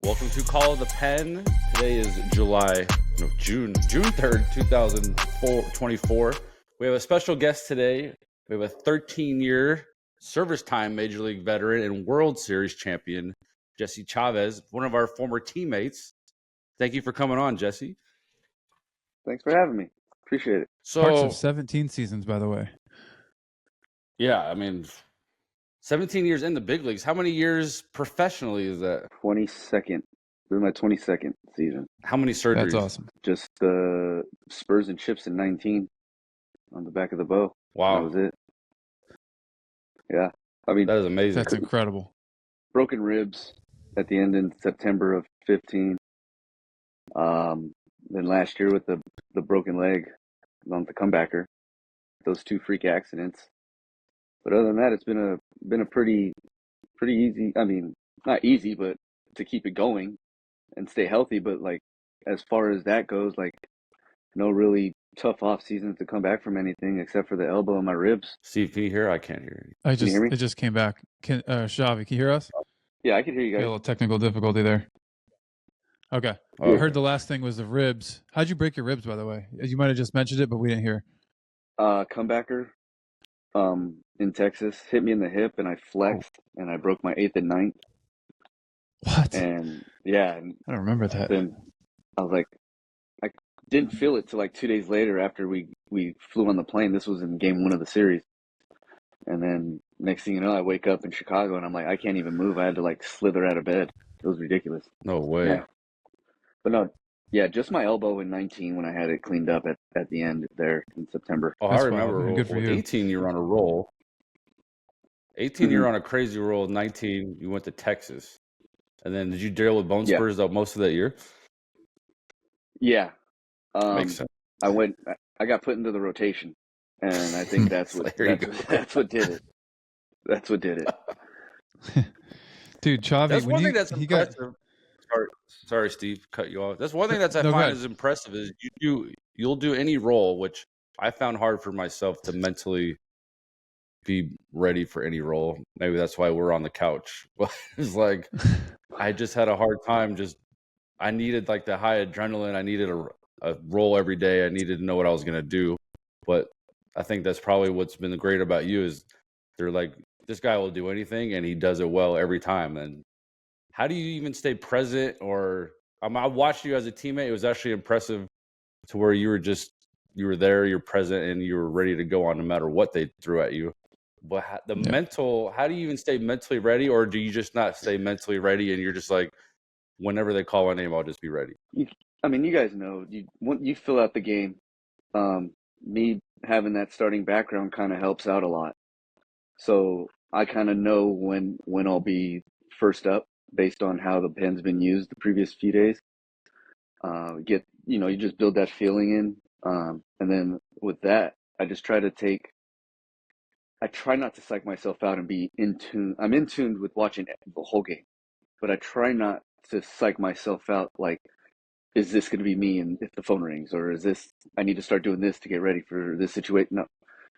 Welcome to Call of the Pen. Today is June 3rd, 2024. We have a special guest today. We have a 13-year service time Major League veteran and World Series champion, Jesse Chavez, one of our former teammates. Thank you for coming on, Jesse. Thanks for having me. Appreciate it. Parts of 17 seasons, by the way. Yeah, I mean, 17 years in the big leagues. How many years professionally is that? 22nd. This is my 22nd season. How many surgeries? That's awesome. Just spurs and chips in 19 on the back of the bow. Wow. That was it. Yeah. I mean, that is amazing. That's incredible. Broken ribs at the end in September of 15. Then last year with the broken leg on the comebacker. Those two freak accidents. But other than that, it's been a pretty easy. I mean, not easy, but to keep it going and stay healthy. But like, as far as that goes, like, no really tough off season to come back from anything except for the elbow and my ribs. Steve, can you hear? I can't hear you. It just came back. Shavi, can you hear us? Yeah, I can hear you guys. A little technical difficulty there. Okay. I heard the last thing was the ribs. How'd you break your ribs, by the way? You might have just mentioned it, but we didn't hear. Comebacker. In Texas, hit me in the hip, and I flexed, and I broke my 8th and 9th. What? And yeah, I don't remember that. Then I was like, I didn't feel it till like 2 days later after we flew on the plane. This was in game 1 of the series, and then next thing you know, I wake up in Chicago, and I'm like, I can't even move. I had to like slither out of bed. It was ridiculous. No way. Yeah. But no. Yeah, just my elbow in 19 when I had it cleaned up at the end there in September. Oh, That's I remember. wild. Good for you. 18, you were on a roll. 18, you're on a crazy roll. 19, you went to Texas. And then did you deal with bone spurs though most of that year? Yeah. Makes sense. I got put into the rotation, and I think that's what did it. That's what did it. Dude, Chavez, that's one thing that's impressive. Sorry, Steve, cut you off. That's one thing I find is impressive is you'll do any role, which I found hard for myself to mentally be ready for any role. Maybe that's why we're on the couch. But it's like I just had a hard time. I needed like the high adrenaline. I needed a role every day. I needed to know what I was gonna do. But I think that's probably what's been great about you is they're like, this guy will do anything and he does it well every time. And how do you even stay present? Or I watched you as a teammate. It was actually impressive to where you were there, you're present, and you were ready to go on no matter what they threw at you. But mental, how do you even stay mentally ready? Or do you just not stay mentally ready and you're just like, whenever they call my name, I'll just be ready? I mean, you guys know, you fill out the game. Me having that starting background kind of helps out a lot. So I kind of know when I'll be first up based on how the pen's been used the previous few days. You just build that feeling in. And then with that, I try not to psych myself out and be in tune. I'm in tune with watching the whole game, but I try not to psych myself out like, is this going to be me and if the phone rings, or is this, I need to start doing this to get ready for this situation? No,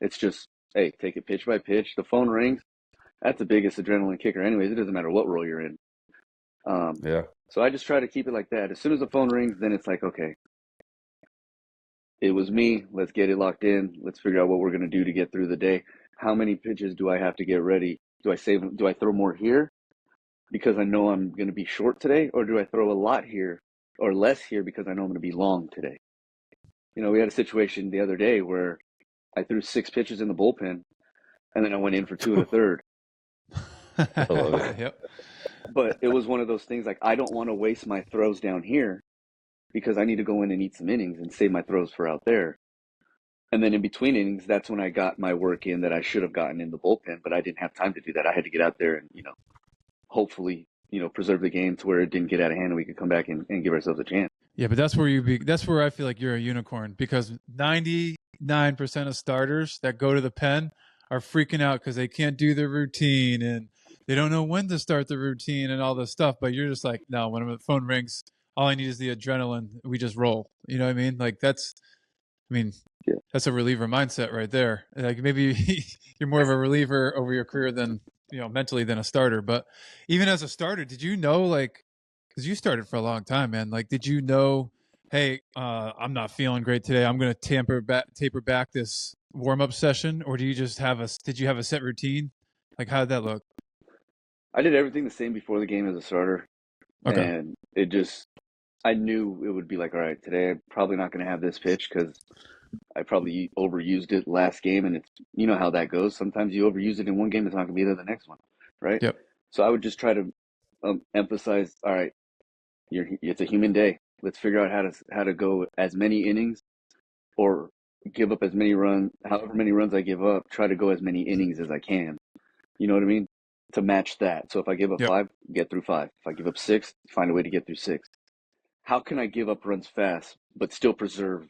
it's just, hey, take it pitch by pitch. The phone rings. That's the biggest adrenaline kicker anyways. It doesn't matter what role you're in. Yeah. So I just try to keep it like that. As soon as the phone rings, then it's like, okay, it was me. Let's get it locked in. Let's figure out what we're going to do to get through the day. How many pitches do I have to get ready? Do I throw more here because I know I'm going to be short today? Or do I throw a lot here or less here because I know I'm going to be long today? We had a situation the other day where I threw 6 pitches in the bullpen and then I went in for 2 1/3. I love it. Yep. But it was one of those things like, I don't want to waste my throws down here because I need to go in and eat some innings and save my throws for out there. And then in between innings, that's when I got my work in that I should have gotten in the bullpen, but I didn't have time to do that. I had to get out there and, hopefully, preserve the game to where it didn't get out of hand and we could come back and give ourselves a chance. Yeah, but that's where I feel like you're a unicorn, because 99% of starters that go to the pen are freaking out because they can't do their routine and they don't know when to start the routine and all this stuff. But you're just like, no, when the phone rings, all I need is the adrenaline. We just roll. You know what I mean? Like that's a reliever mindset right there. Like maybe you're more of a reliever over your career than, mentally than a starter. But even as a starter, did you know, like, because you started for a long time, man. Like, did you know, hey, I'm not feeling great today. I'm going to taper back this warm up session, or do you just did you have a set routine? Like, how did that look? I did everything the same before the game as a starter, Okay. and I knew it would be like, all right, today I'm probably not going to have this pitch because I probably overused it last game, and you know how that goes. Sometimes you overuse it in one game, it's not going to be there the next one, right? Yep. So I would just try to emphasize, all right, it's a human day. Let's figure out how to go as many innings or give up as many runs, however many runs I give up. Try to go as many innings as I can. You know what I mean? To match that. So if I give up Yep. 5, get through 5. If I give up 6, find a way to get through 6. How can I give up runs fast but still preserve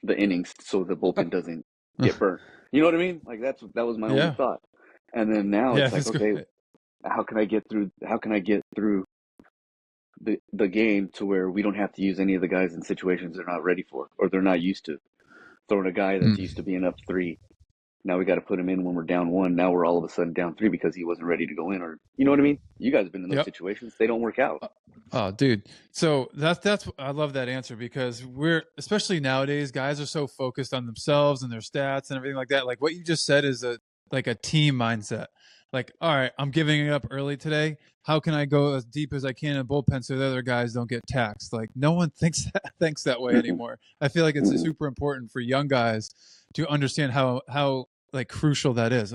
the innings so the bullpen doesn't get burnt? You know what I mean? Like that was my only Yeah. thought. And then now Yeah, it's like, that's okay, great. how can I get through the game to where we don't have to use any of the guys in situations they're not ready for or they're not used to? Throwing a guy that's used to being up 3. Now we got to put him in when we're down 1. Now we're all of a sudden down 3 because he wasn't ready to go in, or you know what I mean? You guys have been in those Yep. situations. They don't work out. Oh, dude. So that's I love that answer because we're especially nowadays, guys are so focused on themselves and their stats and everything like that. Like what you just said is a team mindset. Like, all right, I'm giving it up early today. How can I go as deep as I can in bullpen so the other guys don't get taxed? Like no one thinks that way anymore. I feel like it's super important for young guys to understand how like crucial that is.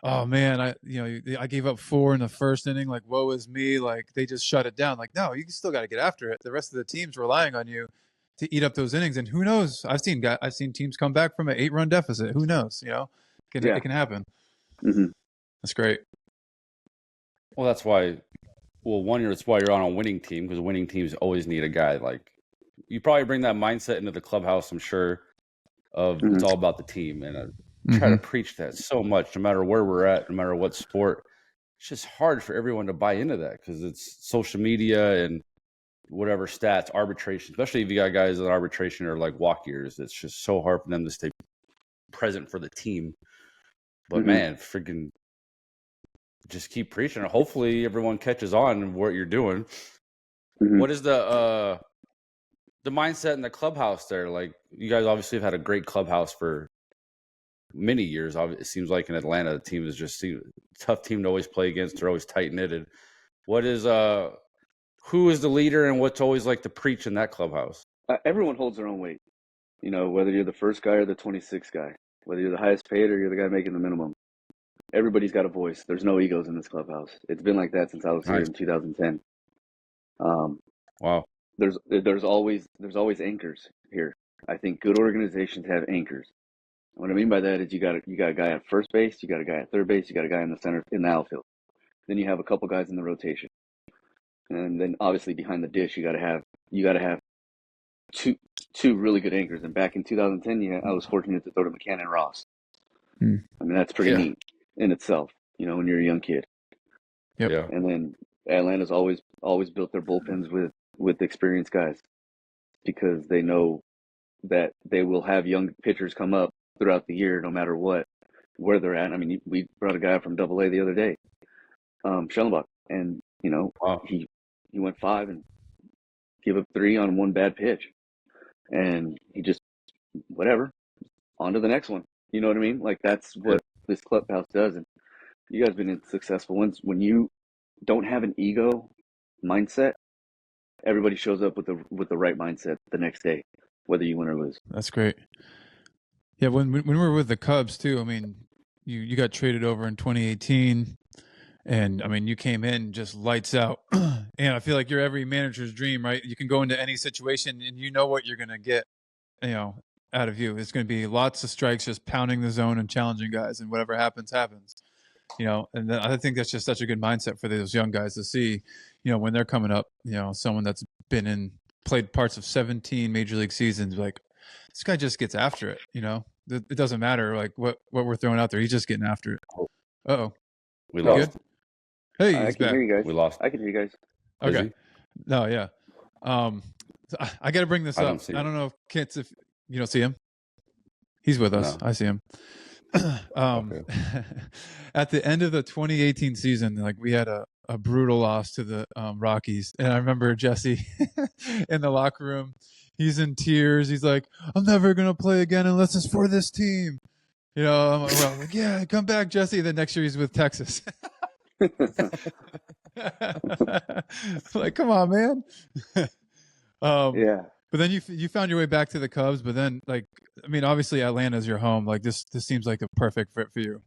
Oh man, I gave up 4 in the first inning. Like, woe is me. Like they just shut it down. Like, no, you still got to get after it. The rest of the team's relying on you to eat up those innings. And who knows? I've seen teams come back from an 8-run deficit. Who knows? It can happen. Mm-hmm. That's great. Well, that's why. Well, it's why you're on a winning team because winning teams always need a guy like you. Probably bring that mindset into the clubhouse. I'm sure of it's all about the team, and I try to preach that so much. No matter where we're at, no matter what sport, it's just hard for everyone to buy into that because it's social media and whatever stats, arbitration. Especially if you got guys in arbitration or like walk years, it's just so hard for them to stay present for the team. But man, freaking just keep preaching. Hopefully everyone catches on what you're doing. What is the mindset in the clubhouse there? Like you guys obviously have had a great clubhouse for many years. It seems like in Atlanta, the team is just a tough team to always play against. They're always tight knitted. What is who is the leader and what's always like to preach in that clubhouse? Everyone holds their own weight. You know, whether you're the first guy or the 26th guy, whether you're the highest paid or you're the guy making the minimum. Everybody's got a voice. There's no egos in this clubhouse. It's been like that since I was here in 2010. Wow. There's always anchors here. I think good organizations have anchors. What I mean by that is you got a guy at first base, you got a guy at third base, you got a guy in the center in the outfield. Then you have a couple guys in the rotation, and then obviously behind the dish you got to have two really good anchors. And back in 2010, I was fortunate to throw to McCann and Ross. I mean that's pretty neat in itself. You know, when you're a young kid. Yep. Yeah. And then Atlanta's always built their bullpens with experienced guys because they know that they will have young pitchers come up throughout the year, no matter where they're at. I mean, we brought a guy from AA the other day, Schellenbach, and he went 5 and gave up 3 on 1 bad pitch, and he just whatever, on to the next one. You know what I mean? Like that's what this clubhouse does, and you guys have been successful ones. When you don't have an ego mindset, everybody shows up with the right mindset the next day, whether you win or lose. That's great. Yeah, when we were with the Cubs too, I mean, you got traded over in 2018, and I mean, you came in just lights out, and I feel like you're every manager's dream, right? You can go into any situation and you know what you're gonna get, out of you. It's going to be lots of strikes, just pounding the zone and challenging guys, and whatever happens, happens. And then I think that's just such a good mindset for those young guys to see, when they're coming up, someone that's played parts of 17 major league seasons, like this guy just gets after it. It doesn't matter like what we're throwing out there. He's just getting after it. Uh-oh. We lost. Good? Hey, I he's can back. hear you guys. We lost. I can hear you guys. Okay. No, yeah. So I got to bring this up. I don't know if Kits, if you don't see him. He's with us. No. I see him. Okay. At the end of the 2018 season, like we had a a brutal loss to the Rockies, and I remember Jesse in the locker room. He's in tears. He's like, "I'm never gonna play again unless it's for this team." You know, I'm like, "Yeah, come back, Jesse." The next year he's with Texas. Like, come on, man. Yeah. But then you found your way back to the Cubs. But then, like, I mean, obviously Atlanta's your home. Like this seems like a perfect fit for you.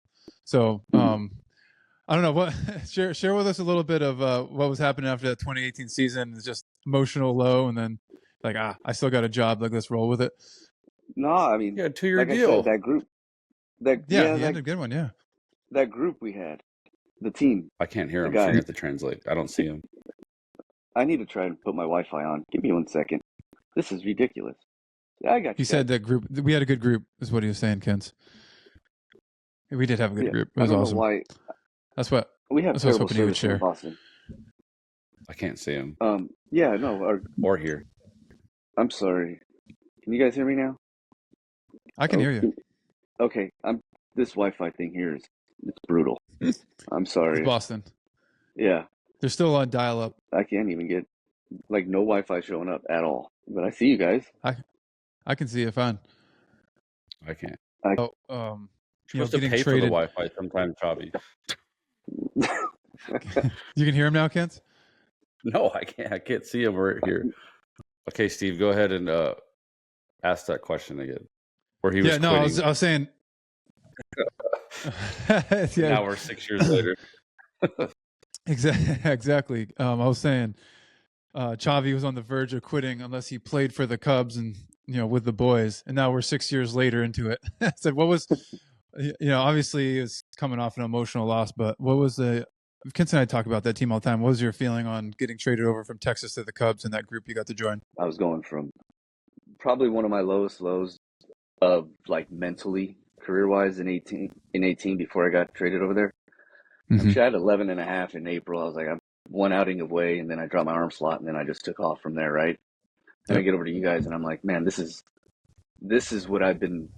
So, I don't know what share with us a little bit of what was happening after that 2018 season. It's just emotional low, and then like I still got a job. Like let's roll with it. No, I mean, Yeah, 2-year like I deal. said, that group, He ended a good one. Yeah, that group we had, the team. I can't hear him. guys. So you have to translate. I don't see him. I need to try and put my Wi-Fi on. Give me 1 second. This is ridiculous. Yeah, I got you. He said that group. We had a good group, is what he was saying, Kent. We did have a good group. It was awesome. Why. That's what we have. That's what I was hoping he would share. Boston. I can't see him. Yeah. No. Or hear. I'm sorry. Can you guys hear me now? I can hear you. Okay. This Wi-Fi thing here it's brutal. I'm sorry. It's Boston. Yeah. They're still on dial-up. I can't even get like no Wi-Fi showing up at all. But I see you guys. I can see it fine. I can't. You're supposed to pay for the Wi-Fi sometime, Chavez. You can hear him now, Kent? No, I can't. I can't see him right here. Okay, Steve, go ahead and ask that question again. Where he was quitting. I was saying. Yeah. Now we're 6 years later. Exactly. I was saying Chavez was on the verge of quitting unless he played for the Cubs and with the boys. And now we're 6 years later into it. I said, what was, obviously it's coming off an emotional loss, but what was Kent and I talk about that team all the time. What was your feeling on getting traded over from Texas to the Cubs and that group you got to join? I was going from probably one of my lowest lows of like mentally career-wise in 18 before I got traded over there. Mm-hmm. I had 11.5 in April. I was like, I'm one outing away, and then I dropped my arm slot, and then I just took off from there, right? And I get over to you guys, and I'm like, man, this is what I've been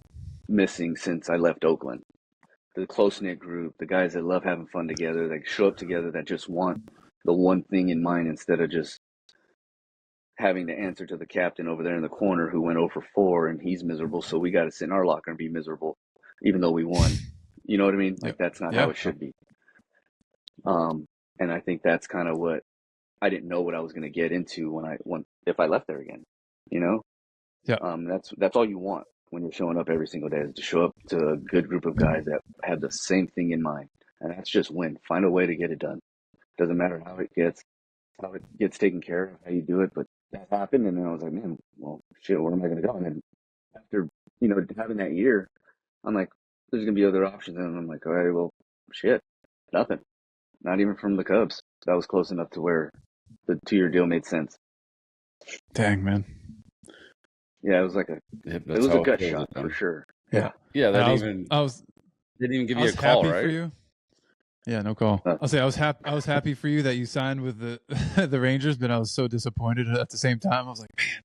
missing since I left Oakland. The close-knit group, the guys that love having fun together, that show up together, that just want the one thing in mind instead of just having to answer to the captain over there in the corner who went 0 for 4 and he's miserable, so we got to sit in our locker and be miserable, even though we won. You know what I mean? Like, that's not how it should be. And I think that's kind of what I didn't know what I was going to get into if I left there again, Yeah. That's all you want when you're showing up every single day, is to show up to a good group of guys that have the same thing in mind. And that's just win. Find a way to get it done. Doesn't matter how it gets taken care of, how you do it, but that happened. And then I was like, man, well, shit, where am I going to go? And then after, having that year, I'm like, there's going to be other options. And I'm like, all right, well, shit, nothing. Not even from the Cubs. That was close enough to where the 2-year deal made sense. Dang, man. Yeah, it was like it was a gut shot for sure. Yeah. Yeah, they didn't even give you a call, right? For you. Yeah, no call. I'll say I was happy for you that you signed with the the Rangers, but I was so disappointed at the same time. I was like, man,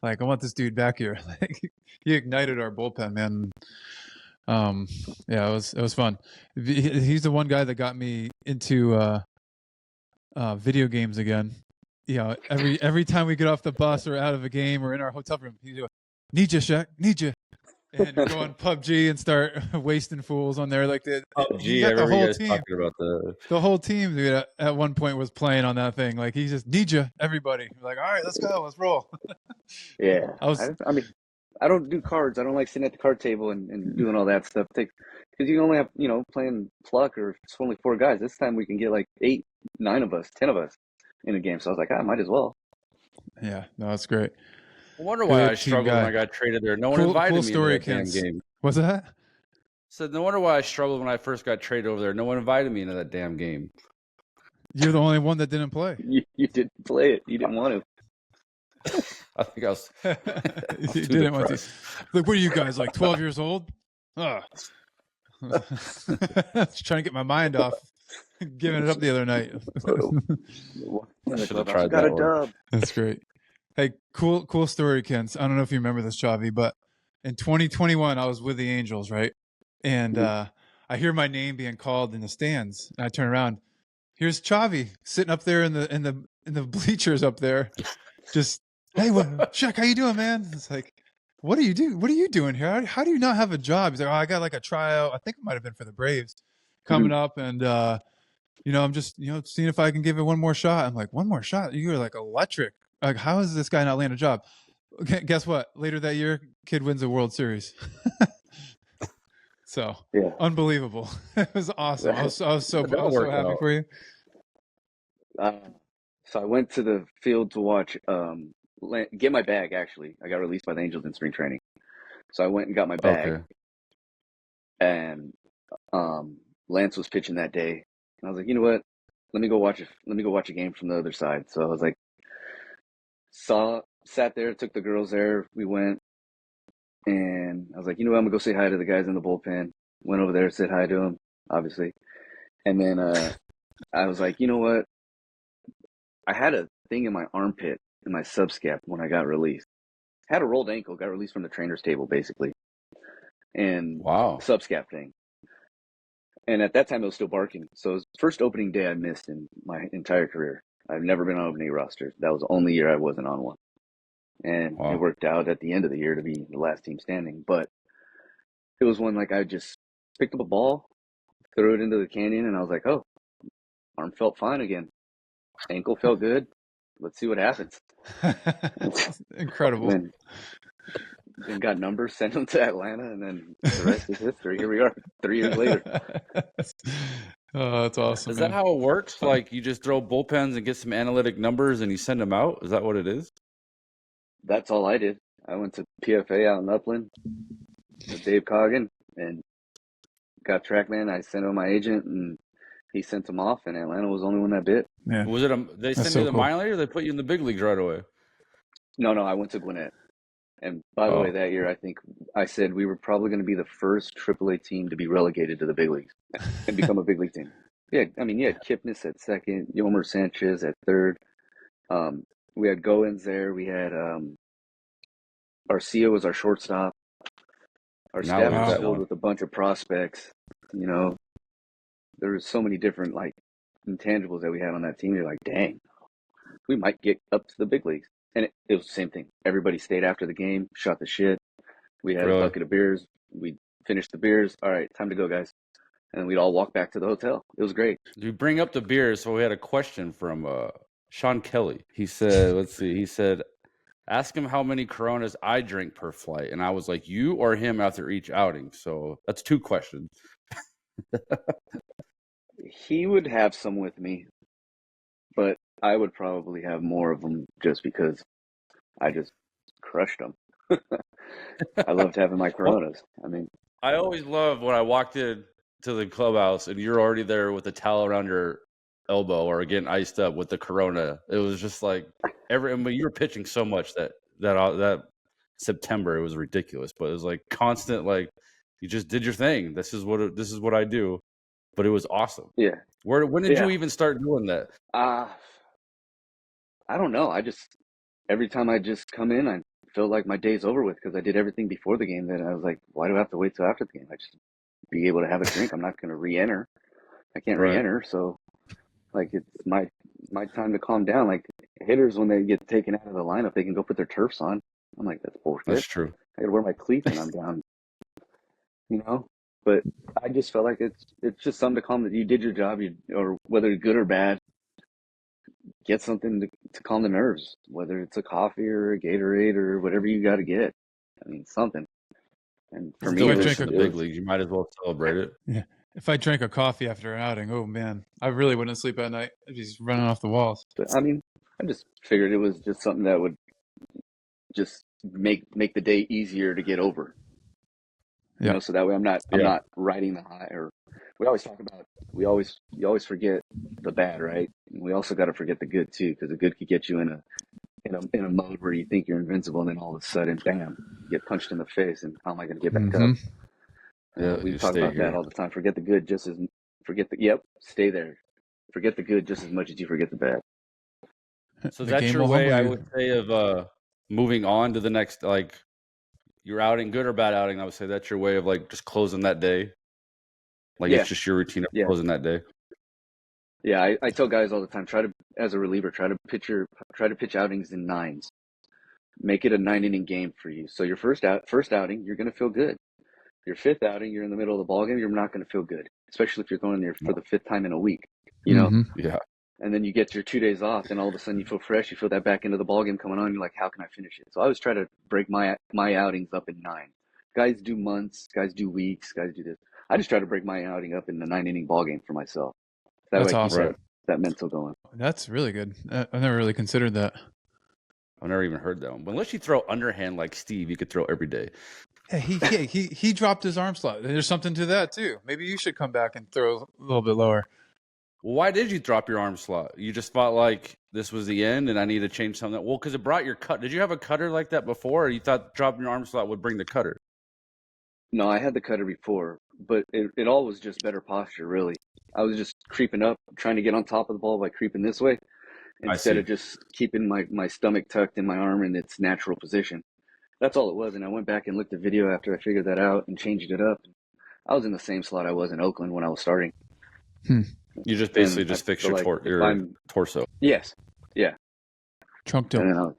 like I want this dude back here. Like he ignited our bullpen, man. Yeah, it was fun. He's the one guy that got me into video games again. Every time we get off the bus or out of a game or in our hotel room, he'd go, "Need you, Shaq? Need you?" And go on PUBG and start wasting fools on there. Like PUBG, the whole team. Talking about the whole team, dude, at one point was playing on that thing. Like he just need you, everybody. We're like, all right, let's go, let's roll. Yeah, I mean, I don't do cards. I don't like sitting at the card table and doing all that stuff. Because you only have, playing pluck or it's only 4 guys. This time we can get like 8, 9 of us, 10 of us in a game. So I was like, I might as well. Yeah, no, that's great. I wonder why I struggled when I got traded there. No one invited me to that damn game. What's that? So no wonder why I struggled when I first got traded over there. No one invited me into that damn game. You're the only one that didn't play. You didn't play it. You didn't want to. I think I was. You didn't want to. Like, what are you guys, like 12 years old? Just trying to get my mind off giving it up the other night. I should have tried got that a dub. That's great. Hey, cool story, Ken. I don't know if you remember this, Chavez, but in 2021, I was with the Angels, right? And I hear my name being called in the stands, and I turn around, here's Chavez sitting up there in the bleachers up there, just hey, Shaq, how you doing, man? It's like, what do you do? What are you doing here? How do you not have a job? He's like, oh, I got like a tryout. I think it might have been for the Braves coming up, and I'm just seeing if I can give it one more shot. I'm like, one more shot? You're like electric. Like, how is this guy not landing a job? Guess what? Later that year, kid wins a World Series. So unbelievable. It was awesome. I was so happy for you. So I went to the field to watch, get my bag. Actually, I got released by the Angels in spring training, so I went and got my bag. And Lance was pitching that day, and I was like, you know what? Let me go watch a game from the other side. So I was like, sat there, took the girls there. We went, and I was like, you know what? I'm gonna go say hi to the guys in the bullpen. Went over there, said hi to them, obviously, and then I was like, you know what? I had a thing in my armpit, in my subscap when I got released. Had a rolled ankle, got released from the trainer's table, basically, and subscap thing. And at that time, it was still barking. So it was the first opening day I missed in my entire career. I've never been on opening roster. That was the only year I wasn't on one. And it worked out at the end of the year to be the last team standing. But it was one, like, I just picked up a ball, threw it into the canyon, and I was like, oh, arm felt fine again. Ankle felt good. Let's see what happens. Incredible. Then got numbers, sent them to Atlanta, and then the rest is history. Here we are 3 years later. Oh, that's awesome. Is that how it works? Like, you just throw bullpens and get some analytic numbers and you send them out? Is that what it is? That's all I did. I went to PFA out in Upland with Dave Coggin and got TrackMan. I sent him my agent, and he sent them off, and Atlanta was the only one that bit. Yeah. Was it they sent you the minor league, or they put you in the big leagues right away? No, I went to Gwinnett. And by the way, that year, I think I said we were probably going to be the first AAA team to be relegated to the big leagues and become a big league team. Yeah, I mean, you had Kipnis at second, Yomer Sanchez at third. We had Goins there. We had Arcia was our shortstop. Our staff was filled with a bunch of prospects. There were so many different, like, intangibles that we had on that team. You're like, dang, we might get up to the big leagues. And it was the same thing. Everybody stayed after the game, shot the shit. We had a bucket of beers. We finished the beers. All right, time to go, guys. And we'd all walk back to the hotel. It was great. You bring up the beers, so we had a question from Sean Kelly. He said, let's see. He said, ask him how many Coronas I drink per flight. And I was like, you or him after each outing. So that's 2 questions. He would have some with me, but I would probably have more of them just because I just crushed them. I loved having my Coronas. I mean, I always loved when I walked in to the clubhouse and you're already there with a towel around your elbow or getting iced up with the Corona. It was just like you were pitching so much that September, it was ridiculous, but it was like constant, like you just did your thing. This is what I do. But it was awesome. Yeah. When did you even start doing that? I don't know. Every time I just come in, I feel like my day's over with because I did everything before the game. That I was like, why do I have to wait till after the game? I just be able to have a drink. I'm not going to re-enter. I can't re-enter. So, like, it's my time to calm down. Like, hitters, when they get taken out of the lineup, they can go put their turfs on. I'm like, that's bullshit. That's true. I got to wear my cleats when I'm down. But I just felt like it's just something to calm that you did your job, or whether good or bad, get something to calm the nerves, whether it's a coffee or a Gatorade or whatever you got to get. I mean, something. And for me, if I drink the big leagues, you might as well celebrate it. Yeah. If I drank a coffee after an outing, oh man, I really wouldn't sleep at night. I'd be running off the walls. But I mean, I just figured it was just something that would just make the day easier to get over. So that way I'm not riding the high. Or we always talk about you always forget the bad, right? And we also got to forget the good too, because the good could get you in a mode where you think you're invincible, and then all of a sudden, bam, you get punched in the face, and how am I going to get back up? Yeah, we talk about that all the time. Forget the good stay there. Forget the good just as much as you forget the bad. So that's your way, I would say, of moving on to the next, like, your outing, good or bad outing. I would say that's your way of, like, just closing that day. Like, it's just your routine of closing that day. Yeah, I tell guys all the time, as a reliever, try to pitch outings in nines. Make it a 9 inning game for you. So your first outing, you're going to feel good. Your fifth outing, you're in the middle of the ball game, you're not going to feel good, especially if you're going there for the fifth time in a week. You know, Yeah. and then you get your 2 days off, and all of a sudden you feel fresh. You feel that back into the ball game coming on. You're like, how can I finish it? So I always try to break my outings up in 9. Guys do months, guys do weeks, guys do this. I just try to break my outing up in the 9 inning ball game for myself. That That's way I keep awesome. that mental going. That's really good. I've never really considered that. I've never even heard that one. But unless you throw underhand like Steve, you could throw every day. Yeah, he dropped his arm slot. There's something to that too. Maybe you should come back and throw a little bit lower. Well, why did you drop your arm slot? You just felt like this was the end and I need to change something. Well, because it brought your cut. Did you have a cutter like that before, or you thought dropping your arm slot would bring the cutter? No, I had the cutter before, but it all was just better posture, really. I was just creeping up, trying to get on top of the ball by creeping this way, instead of just keeping my stomach tucked in my arm in its natural position. That's all it was. And I went back and looked at video after I figured that out and changed it up. I was in the same slot I was in Oakland when I was starting. You just basically just fix your torso. Yes. Yeah. Trunk tilt.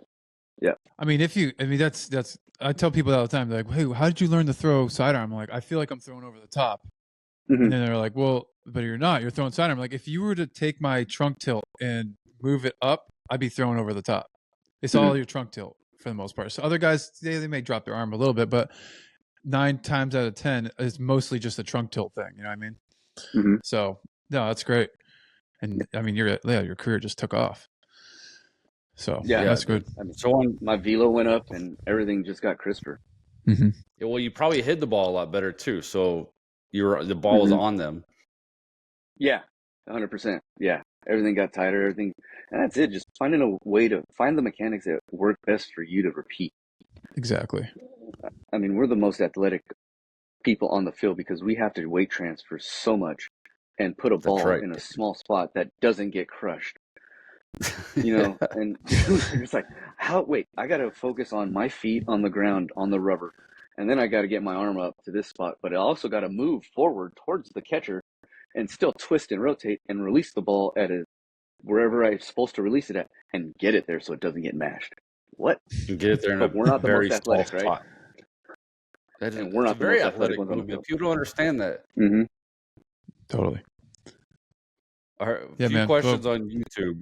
Yeah. I mean, that's I tell people all the time, they're like, hey, how did you learn to throw sidearm? I'm like, I feel like I'm throwing over the top. And then they're like, well, but you're not. You're throwing sidearm. Like, if you were to take my trunk tilt and move it up, I'd be throwing over the top. It's all your trunk tilt for the most part. So other guys, they may drop their arm a little bit, but 9 times out of 10, it's mostly just a trunk tilt thing. You know what I mean? So, no, that's great. And I mean, your career just took off. So that's good. I mean, my velo went up and everything just got crisper. Yeah, well, you probably hit the ball a lot better too. So the ball was on them. Yeah, 100%. Yeah, everything got tighter. Everything, and that's it. Just finding a way to find the mechanics that work best for you to repeat. Exactly. I mean, we're the most athletic people on the field because we have to weight transfer so much and put a ball in a small spot that doesn't get crushed. You know, and it's like, I got to focus on my feet on the ground, on the rubber. And then I got to get my arm up to this spot, but I also got to move forward towards the catcher and still twist and rotate and release the ball at wherever I'm supposed to release it at and get it there so it doesn't get mashed. What? You get it there in we're not the most athletic, right? Spot. And we're not the most athletic ones on the field. People don't understand that. Totally. All right, a few questions on YouTube.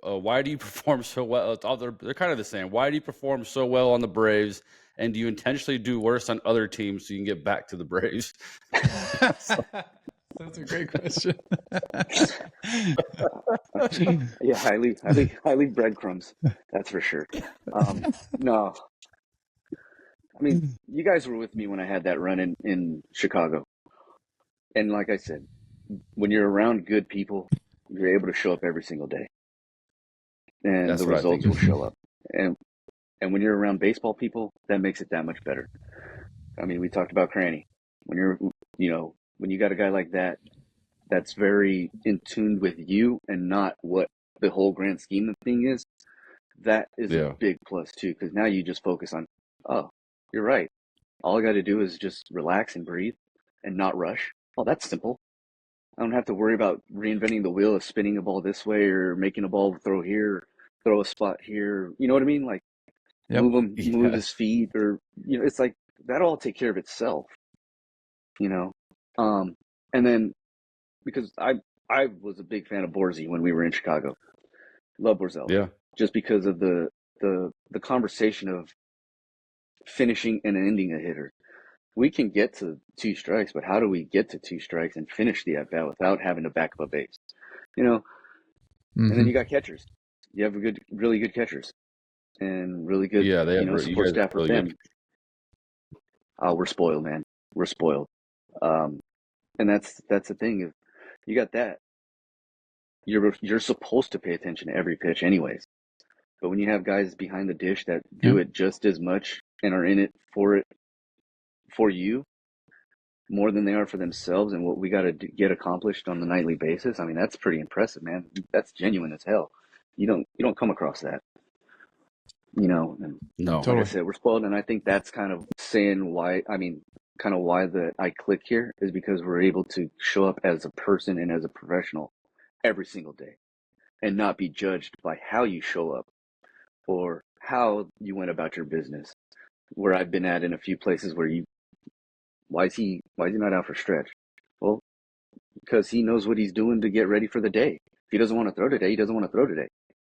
Why do you perform so well? They're kind of the same. Why do you perform so well on the Braves? And do you intentionally do worse on other teams so you can get back to the Braves? That's a great question. Yeah, I leave breadcrumbs. That's for sure. No. I mean, you guys were with me when I had that run in Chicago. And like I said, when you're around good people, you're able to show up every single day. And the results will show up. And when you're around baseball people, that makes it that much better. I mean, we talked about Cranny. When when you got a guy like that, that's very in tune with you and not what the whole grand scheme of the thing is, that is a big plus too, because now you just focus on, oh, you're right. All I got to do is just relax and breathe and not rush. Oh, that's simple. I don't have to worry about reinventing the wheel of spinning a ball this way or making a ball throw here, throw a spot here. You know what I mean? Like move his feet, or it's like that'll all take care of itself. And then because I was a big fan of Borzy when we were in Chicago. Love Borzel. Yeah. Just because of the conversation of finishing and ending a hitter. We can get to 2 strikes, but how do we get to 2 strikes and finish the at-bat without having to back up a base? And then you got catchers. You have really good catchers and really good support staff for them. We're spoiled, man. We're spoiled. And that's the thing. If you got that, you're supposed to pay attention to every pitch anyways. But when you have guys behind the dish that do it just as much and are in it for you more than they are for themselves and what we got to get accomplished on the nightly basis, I mean, that's pretty impressive, man. That's genuine as hell. You don't come across that, No, totally. Like I said, we're spoiled, and I think that's kind of saying why. I mean, kind of why I click here is because we're able to show up as a person and as a professional every single day and not be judged by how you show up or how you went about your business. Where I've been at in a few places where why is he not out for stretch? Well, because he knows what he's doing to get ready for the day. If he doesn't want to throw today, he doesn't want to throw today.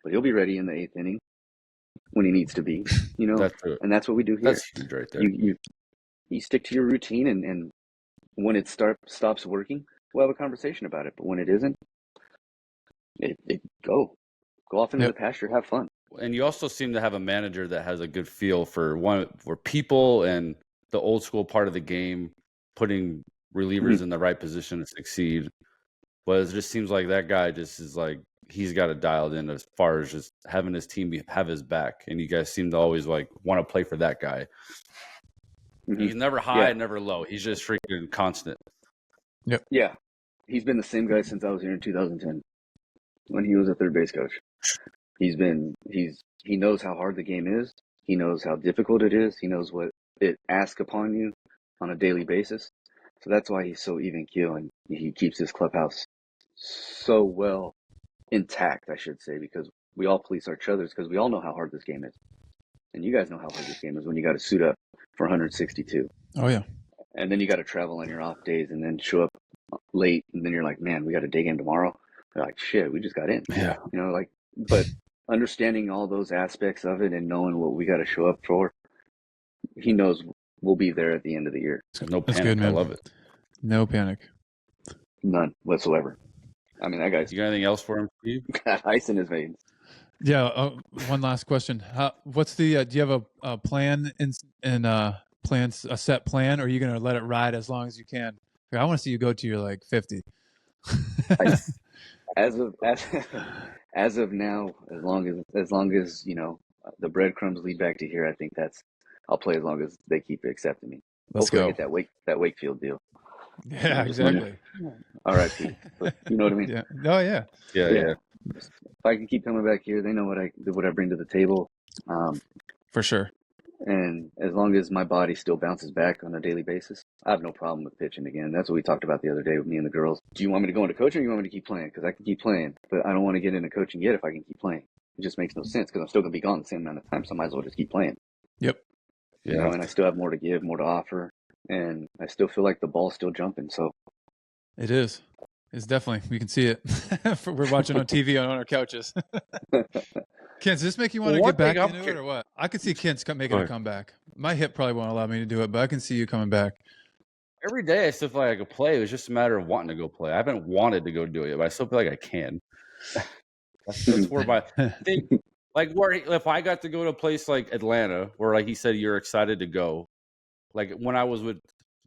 But he'll be ready in the 8th inning when he needs to be, and that's what we do here. That's huge right there. You stick to your routine, and when it stops working, we'll have a conversation about it. But when it isn't, go off into the pasture, have fun. And you also seem to have a manager that has a good feel for people and the old school part of the game, putting relievers in the right position to succeed. But it just seems like that guy just is like, he's got it dialed in as far as just having his team have his back. And you guys seem to always like want to play for that guy. He's never high, never low. He's just freaking constant. Yep. Yeah. He's been the same guy since I was here in 2010 when he was a third base coach. He knows how hard the game is. He knows how difficult it is. He knows what it asks upon you on a daily basis. So that's why he's so even keel, and he keeps his clubhouse so well intact, I should say, because we all police each other's, because we all know how hard this game is. And you guys know how hard this game is when you got to suit up for 162. Oh, yeah. And then you got to travel on your off days and then show up late. And then you're like, man, we got a day game tomorrow. They're like, shit, we just got in. Yeah. But understanding all those aspects of it and knowing what we got to show up for, he knows we'll be there at the end of the year. No panic. Good, man. I love it. No panic. None whatsoever. I mean, that guy's You got anything else for him, Steve? got ice in his veins. Yeah. One last question. What's the? Do you have a plan a set plan, or are you going to let it ride as long as you can? I want to see you go to your like 50. As of now, as long as the breadcrumbs lead back to here, I think I'll play as long as they keep accepting me. Let's Hopefully go. I get that Wakefield deal. Yeah, exactly. R.I.P. But you know what I mean? Yeah. Oh yeah. Yeah. If I can keep coming back here, they know what I bring to the table. For sure. And as long as my body still bounces back on a daily basis, I have no problem with pitching again. That's what we talked about the other day with me and the girls. Do you want me to go into coaching or do you want me to keep playing? Because I can keep playing, but I don't want to get into coaching yet if I can keep playing. It just makes no sense because I'm still going to be gone the same amount of time, so I might as well just keep playing. Yep. Yeah. And I still have more to give, more to offer, and I still feel like the ball's still jumping. So it is. It's definitely. We can see it. We're watching on TV on our couches. Kent, does this make you want to get back into it or what? I could see Kent's making a comeback. My hip probably won't allow me to do it, but I can see you coming back. Every day I still feel like I could play. It was just a matter of wanting to go play. I haven't wanted to go do it, but I still feel like I can. That's where my thing, like where if I got to go to a place like Atlanta, where like he said you're excited to go, like when I was with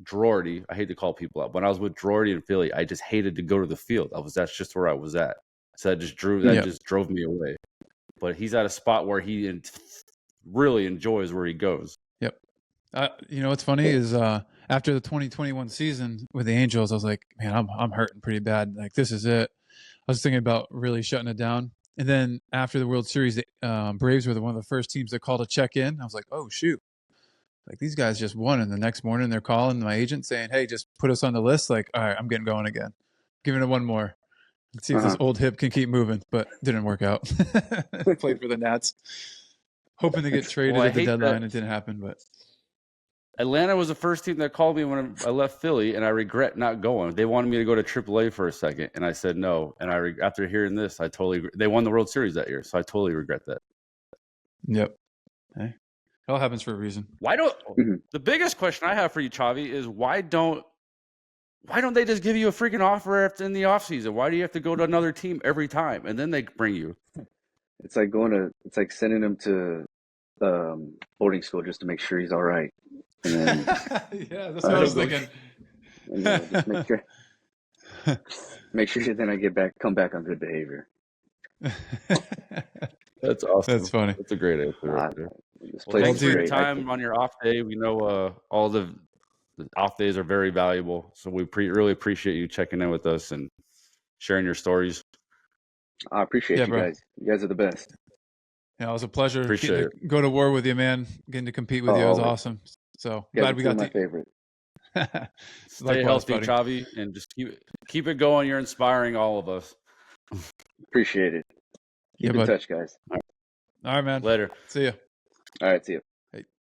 Drorty, I hate to call people out. When I was with Drorty in Philly, I just hated to go to the field. That's just where I was at. So that just drove me away. But he's at a spot where he really enjoys where he goes. Yep. What's funny is after the 2021 season with the Angels, I was like, man, I'm hurting pretty bad. Like this is it. I was thinking about really shutting it down. And then after the World Series, the Braves were one of the first teams that called to check in. I was like, oh shoot. Like these guys just won, and the next morning they're calling my agent saying, hey, just put us on the list. Like, all right, I'm getting going again. Giving it one more. Let's see if this old hip can keep moving, but didn't work out. Played for the Nats. Hoping to get traded at the deadline. It didn't happen, but Atlanta was the first team that called me when I left Philly, and I regret not going. They wanted me to go to AAA for a second, and I said no. And after hearing this, they won the World Series that year, so I totally regret that. Yep. Hey, it all happens for a reason. The biggest question I have for you, Chavi, is why don't they just give you a freaking offer in the offseason? Why do you have to go to another team every time, and then they bring you? It's like sending him to boarding school just to make sure he's all right. And then, yeah, that's what I was thinking. Just make sure then I come back on good behavior. That's awesome. That's funny. That's a great answer right there. Thanks for your time on your off day. We know all the off days are very valuable, so we really appreciate you checking in with us and sharing your stories. I appreciate you guys. You guys are the best. Yeah, it was a pleasure. Appreciate to go to war with you, man. Getting to compete with you was awesome. So glad we got my favorite. Stay healthy, buddy. Chavi, and just keep it going. You're inspiring all of us. Appreciate it. Keep in touch, guys. All right, man. Later. See ya. All right, see you.